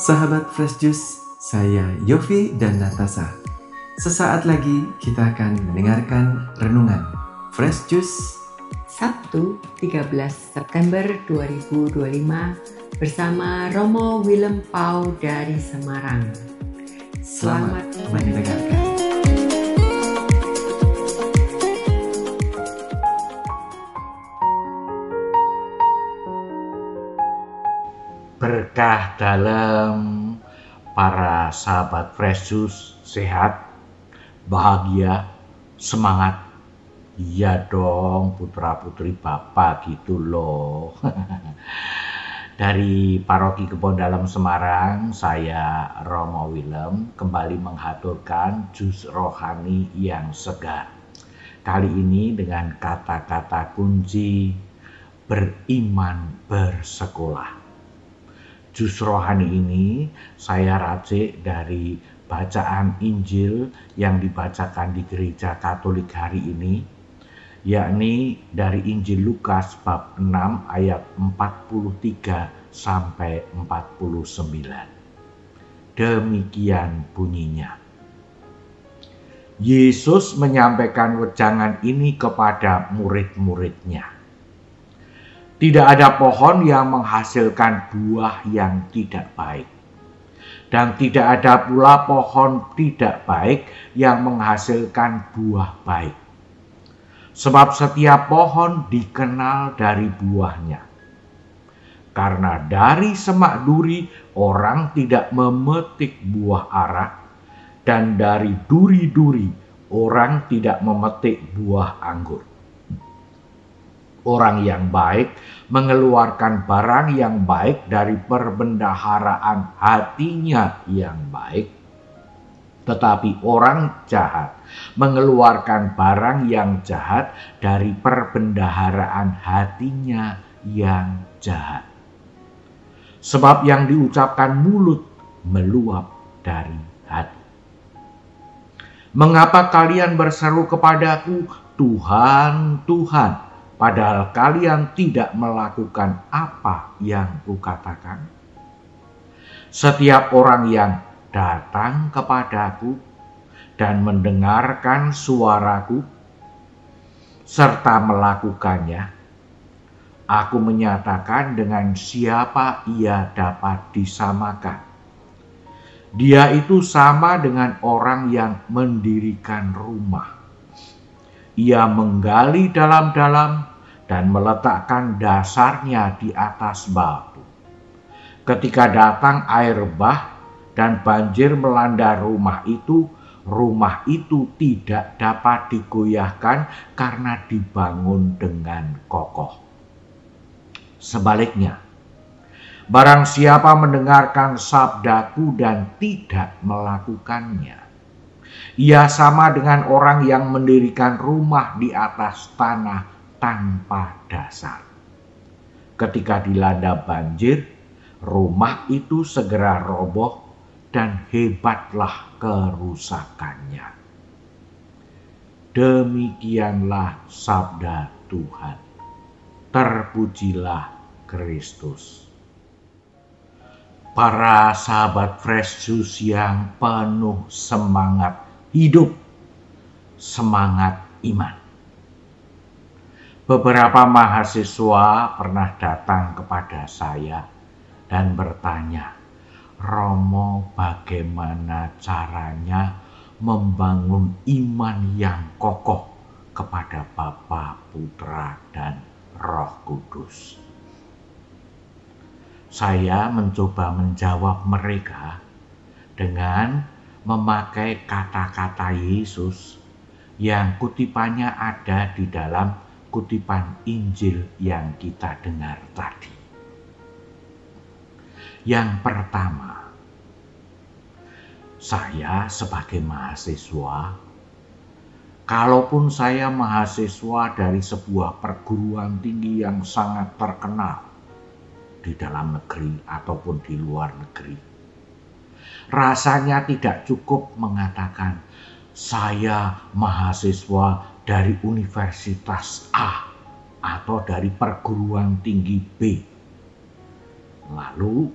Sahabat Fresh Juice, saya Yofi dan Natasha. Sesaat lagi kita akan mendengarkan renungan Fresh Juice Sabtu 13 September 2025 bersama Romo Willem Pau dari Semarang. Selamat mendengarkan. Berkah dalam para sahabat Fresh Juice, sehat, bahagia, semangat. Iya dong, putra-putri Bapak gitu loh. Dari Paroki Kebon Dalam Semarang, saya Romo Willem kembali menghaturkan jus rohani yang segar. Kali ini dengan kata-kata kunci beriman bersekolah. Jus rohani ini saya racik dari bacaan Injil yang dibacakan di Gereja Katolik hari ini, yakni dari Injil Lukas bab 6 ayat 43 sampai 49. Demikian bunyinya. Yesus menyampaikan wejangan ini kepada murid-muridnya. Tidak ada pohon yang menghasilkan buah yang tidak baik. Dan tidak ada pula pohon tidak baik yang menghasilkan buah baik. Sebab setiap pohon dikenal dari buahnya. Karena dari semak duri orang tidak memetik buah ara, dan dari duri-duri orang tidak memetik buah anggur. Orang yang baik mengeluarkan barang yang baik dari perbendaharaan hatinya yang baik. Tetapi orang jahat mengeluarkan barang yang jahat dari perbendaharaan hatinya yang jahat. Sebab yang diucapkan mulut meluap dari hati. Mengapa kalian berseru kepadaku, Tuhan, Tuhan, padahal kalian tidak melakukan apa yang kukatakan? Setiap orang yang datang kepadaku dan mendengarkan suaraku serta melakukannya, aku menyatakan dengan siapa ia dapat disamakan. Dia itu sama dengan orang yang mendirikan rumah. Ia menggali dalam-dalam dan meletakkan dasarnya di atas batu. Ketika datang air bah dan banjir melanda rumah itu tidak dapat digoyahkan karena dibangun dengan kokoh. Sebaliknya, barang siapa mendengarkan sabdaku dan tidak melakukannya, ia sama dengan orang yang mendirikan rumah di atas tanah tanpa dasar. Ketika dilanda banjir, rumah itu segera roboh dan hebatlah kerusakannya. Demikianlah sabda Tuhan. Terpujilah Kristus. Para sahabat Fresh Juice yang penuh semangat hidup, semangat iman. Beberapa mahasiswa pernah datang kepada saya dan bertanya, Romo, bagaimana caranya membangun iman yang kokoh kepada Bapa, Putra, dan Roh Kudus? Saya mencoba menjawab mereka dengan memakai kata-kata Yesus yang kutipannya ada di dalam kutipan Injil yang kita dengar tadi. Yang pertama, saya sebagai mahasiswa, kalaupun saya mahasiswa dari sebuah perguruan tinggi yang sangat terkenal di dalam negeri ataupun di luar negeri, rasanya tidak cukup mengatakan saya mahasiswa dari Universitas A atau dari perguruan tinggi B. Lalu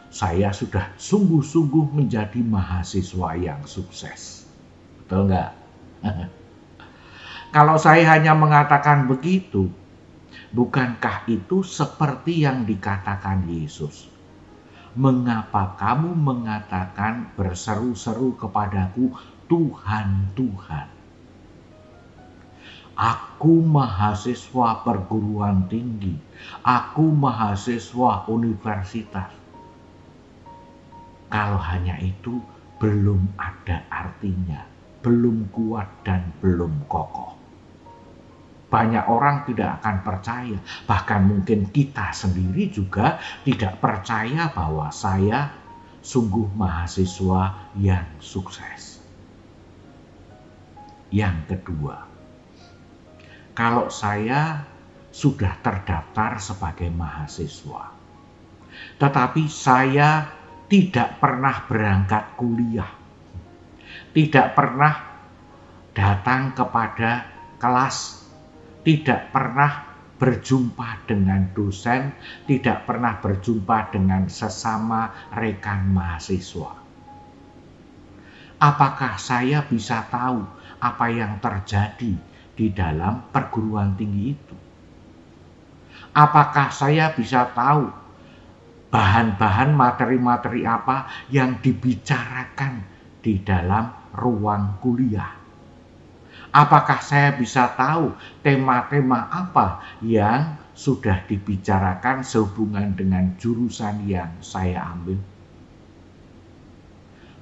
saya sudah sungguh-sungguh menjadi mahasiswa yang sukses. Betul nggak? Kalau saya hanya mengatakan begitu, bukankah itu seperti yang dikatakan Yesus? Mengapa kamu mengatakan berseru-seru kepadaku, Tuhan, Tuhan? Aku mahasiswa perguruan tinggi, aku mahasiswa universitas. Kalau hanya itu belum ada artinya, belum kuat dan belum kokoh. Banyak orang tidak akan percaya, bahkan mungkin kita sendiri juga tidak percaya bahwa saya sungguh mahasiswa yang sukses. Yang kedua, kalau saya sudah terdaftar sebagai mahasiswa, tetapi saya tidak pernah berangkat kuliah, tidak pernah datang kepada kelas, tidak pernah berjumpa dengan dosen, tidak pernah berjumpa dengan sesama rekan mahasiswa. Apakah saya bisa tahu apa yang terjadi di dalam perguruan tinggi itu? Apakah saya bisa tahu bahan-bahan materi-materi apa yang dibicarakan di dalam ruang kuliah? Apakah saya bisa tahu tema-tema apa yang sudah dibicarakan sehubungan dengan jurusan yang saya ambil?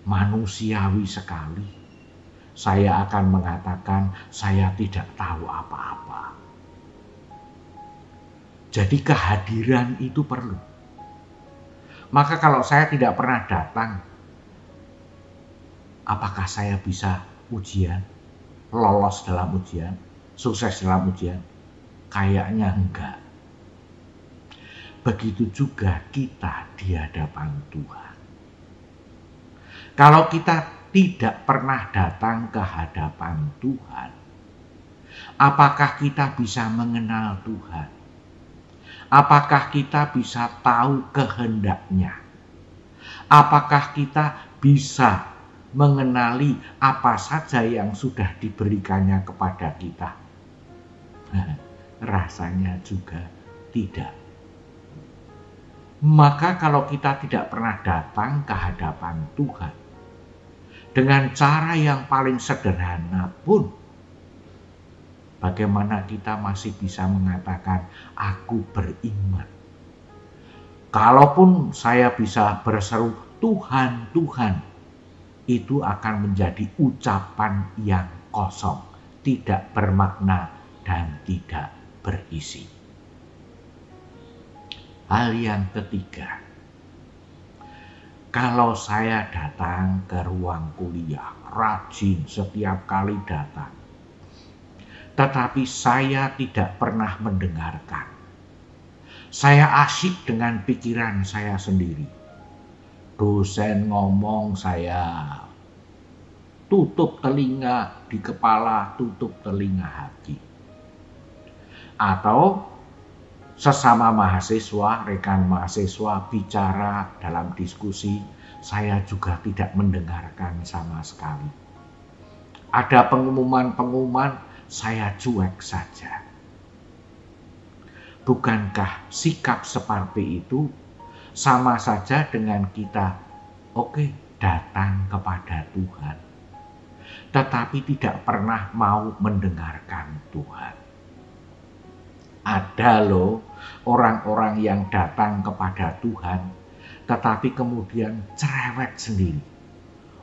Manusiawi sekali, saya akan mengatakan saya tidak tahu apa-apa. Jadi kehadiran itu perlu. Maka kalau saya tidak pernah datang, apakah saya bisa ujian, lolos dalam ujian, sukses dalam ujian? Kayaknya enggak. Begitu juga kita di hadapan Tuhan. Kalau kita tidak pernah datang ke hadapan Tuhan, apakah kita bisa mengenal Tuhan? Apakah kita bisa tahu kehendaknya? Apakah kita bisa mengenali apa saja yang sudah diberikannya kepada kita? Rasanya juga tidak. Maka kalau kita tidak pernah datang ke hadapan Tuhan, dengan cara yang paling sederhana pun, bagaimana kita masih bisa mengatakan, aku beriman? Kalaupun saya bisa berseru, Tuhan, Tuhan, itu akan menjadi ucapan yang kosong, tidak bermakna dan tidak berisi. Hal yang ketiga, kalau saya datang ke ruang kuliah, rajin setiap kali datang, tetapi saya tidak pernah mendengarkan. Saya asyik dengan pikiran saya sendiri. Dosen ngomong, saya tutup telinga di kepala, tutup telinga hati. Atau sesama mahasiswa, rekan mahasiswa bicara dalam diskusi, saya juga tidak mendengarkan sama sekali. Ada pengumuman-pengumuman, saya cuek saja. Bukankah sikap seperti itu sama saja dengan kita, datang kepada Tuhan, tetapi tidak pernah mau mendengarkan Tuhan? Ada loh orang-orang yang datang kepada Tuhan, tetapi kemudian cerewet sendiri,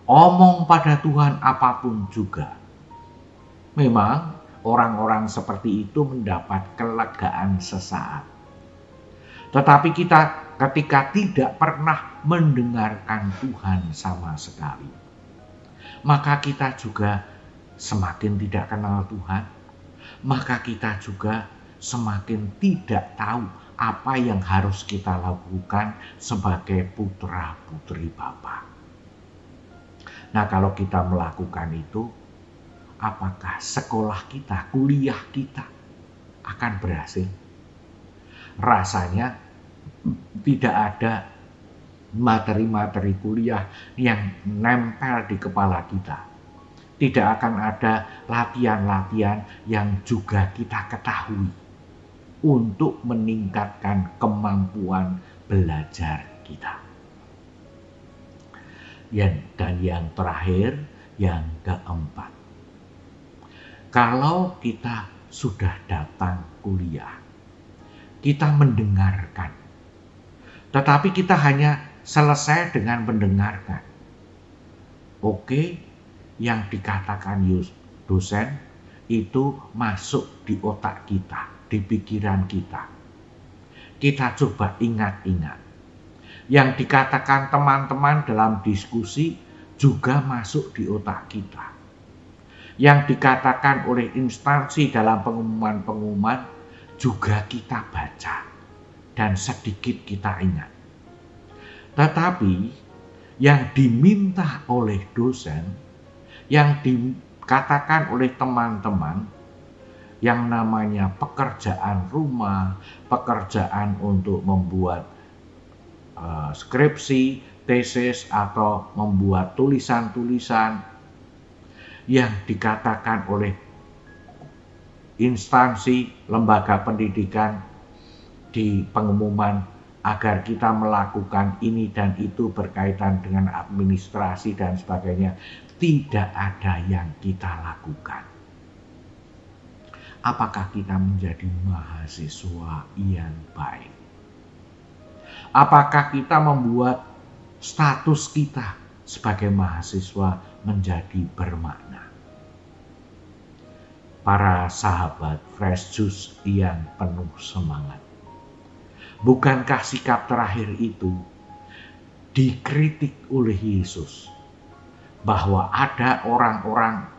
omong pada Tuhan apapun juga. Memang orang-orang seperti itu mendapat kelegaan sesaat. Tetapi kita ketika tidak pernah mendengarkan Tuhan sama sekali, maka kita juga semakin tidak kenal Tuhan. Maka kita juga semakin tidak tahu apa yang harus kita lakukan sebagai putra-putri Bapa. Nah, kalau kita melakukan itu, apakah sekolah kita, kuliah kita akan berhasil? Rasanya tidak ada materi-materi kuliah yang nempel di kepala kita. Tidak akan ada latihan-latihan yang juga kita ketahui untuk meningkatkan kemampuan belajar kita. Dan yang terakhir, yang keempat. Kalau kita sudah datang kuliah, kita mendengarkan. Tetapi kita hanya selesai dengan mendengarkan. Oke, yang dikatakan dosen itu masuk di otak kita, di pikiran kita. Kita coba ingat-ingat. Yang dikatakan teman-teman dalam diskusi juga masuk di otak kita. Yang dikatakan oleh instansi dalam pengumuman-pengumuman juga kita baca dan sedikit kita ingat. Tetapi yang diminta oleh dosen, yang dikatakan oleh teman-teman, yang namanya pekerjaan rumah, pekerjaan untuk membuat skripsi, tesis, atau membuat tulisan-tulisan, yang dikatakan oleh instansi lembaga pendidikan di pengumuman agar kita melakukan ini dan itu berkaitan dengan administrasi dan sebagainya, tidak ada yang kita lakukan. Apakah kita menjadi mahasiswa yang baik? Apakah kita membuat status kita sebagai mahasiswa menjadi bermakna? Para sahabat Fresh Juice yang penuh semangat, bukankah sikap terakhir itu dikritik oleh Yesus? Bahwa ada orang-orang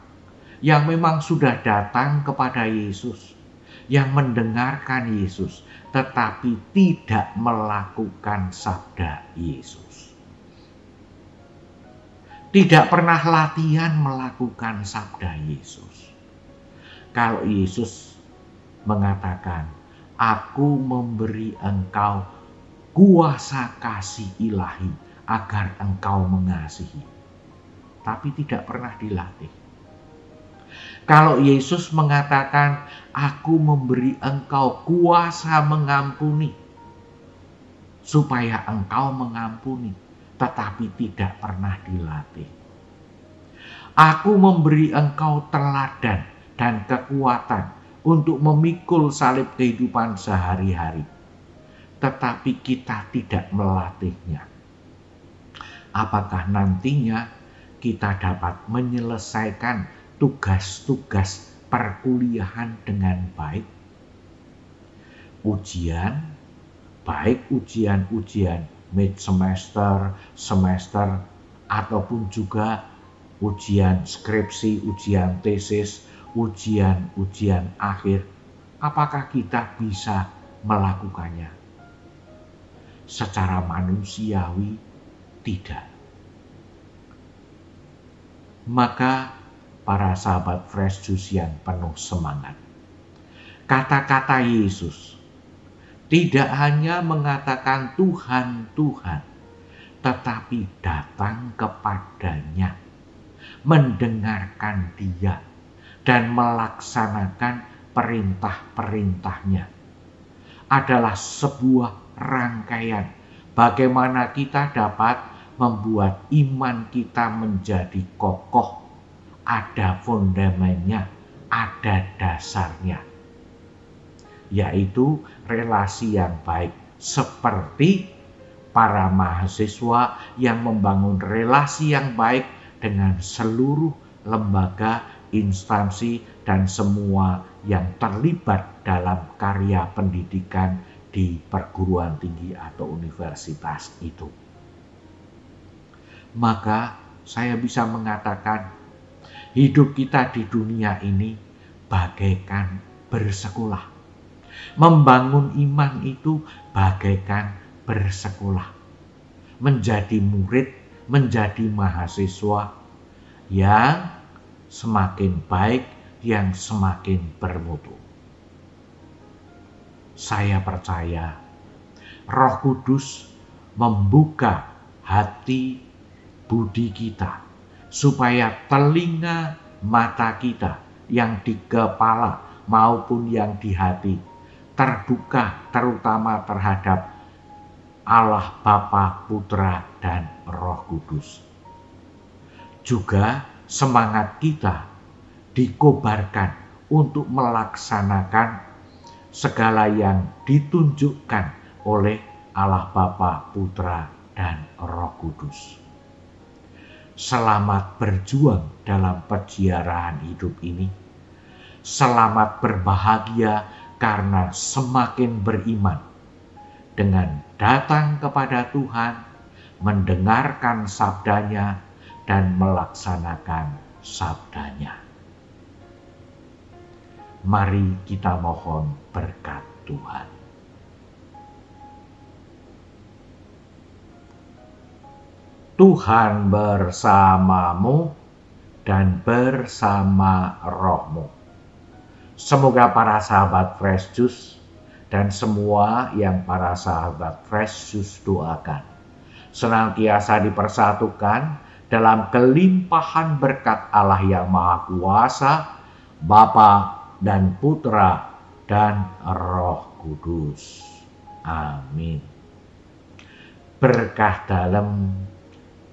yang memang sudah datang kepada Yesus, yang mendengarkan Yesus, tetapi tidak melakukan sabda Yesus. Tidak pernah latihan melakukan sabda Yesus. Kalau Yesus mengatakan, "Aku memberi engkau kuasa kasih ilahi agar engkau mengasihi," tapi tidak pernah dilatih. Kalau Yesus mengatakan, "Aku memberi engkau kuasa mengampuni," supaya engkau mengampuni, tetapi tidak pernah dilatih. "Aku memberi engkau teladan dan kekuatan untuk memikul salib kehidupan sehari-hari," tetapi kita tidak melatihnya. Apakah nantinya kita dapat menyelesaikan tugas-tugas perkuliahan dengan baik? Ujian, baik ujian-ujian mid semester, semester, ataupun juga ujian skripsi, ujian tesis, ujian-ujian akhir, apakah kita bisa melakukannya? Secara manusiawi, tidak. Maka para sahabat Fresh Juice yang penuh semangat, kata-kata Yesus tidak hanya mengatakan Tuhan, Tuhan, tetapi datang kepadanya, mendengarkan Dia, dan melaksanakan perintah-perintahnya. Adalah sebuah rangkaian bagaimana kita dapat membuat iman kita menjadi kokoh, ada fondamennya, ada dasarnya, yaitu relasi yang baik, seperti para mahasiswa yang membangun relasi yang baik dengan seluruh lembaga, instansi, dan semua yang terlibat dalam karya pendidikan di perguruan tinggi atau universitas itu. Maka saya bisa mengatakan hidup kita di dunia ini bagaikan bersekolah. Membangun iman itu bagaikan bersekolah. Menjadi murid, menjadi mahasiswa yang semakin baik, yang semakin bermutu. Saya percaya Roh Kudus membuka hati, budi kita, supaya telinga mata kita yang di kepala maupun yang di hati terbuka terutama terhadap Allah Bapa, Putra, dan Roh Kudus. Juga semangat kita dikobarkan untuk melaksanakan segala yang ditunjukkan oleh Allah Bapa, Putra, dan Roh Kudus. Selamat berjuang dalam perjalanan hidup ini. Selamat berbahagia karena semakin beriman. Dengan datang kepada Tuhan, mendengarkan sabdanya, dan melaksanakan sabdanya. Mari kita mohon berkat Tuhan. Tuhan bersamamu dan bersama rohmu. Semoga para sahabat Fresh Juice dan semua yang para sahabat Fresh Juice doakan senantiasa dipersatukan dalam kelimpahan berkat Allah yang Maha Kuasa, Bapa dan Putra dan Roh Kudus. Amin. Berkah dalam,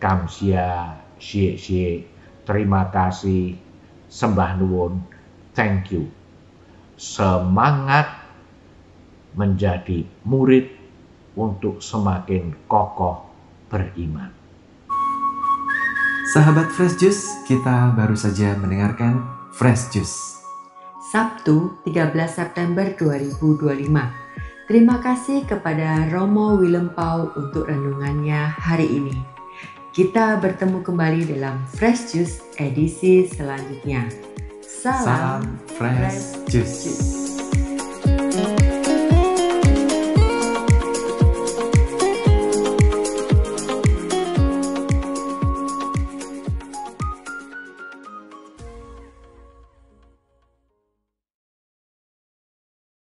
kamsia, syek, terima kasih, sembah nuwun, thank you. Semangat menjadi murid untuk semakin kokoh beriman. Sahabat Fresh Juice, kita baru saja mendengarkan Fresh Juice. Sabtu 13 September 2025. Terima kasih kepada Romo Willem Pau untuk renungannya hari ini. Kita bertemu kembali dalam Fresh Juice edisi selanjutnya. Salam Fresh Juice.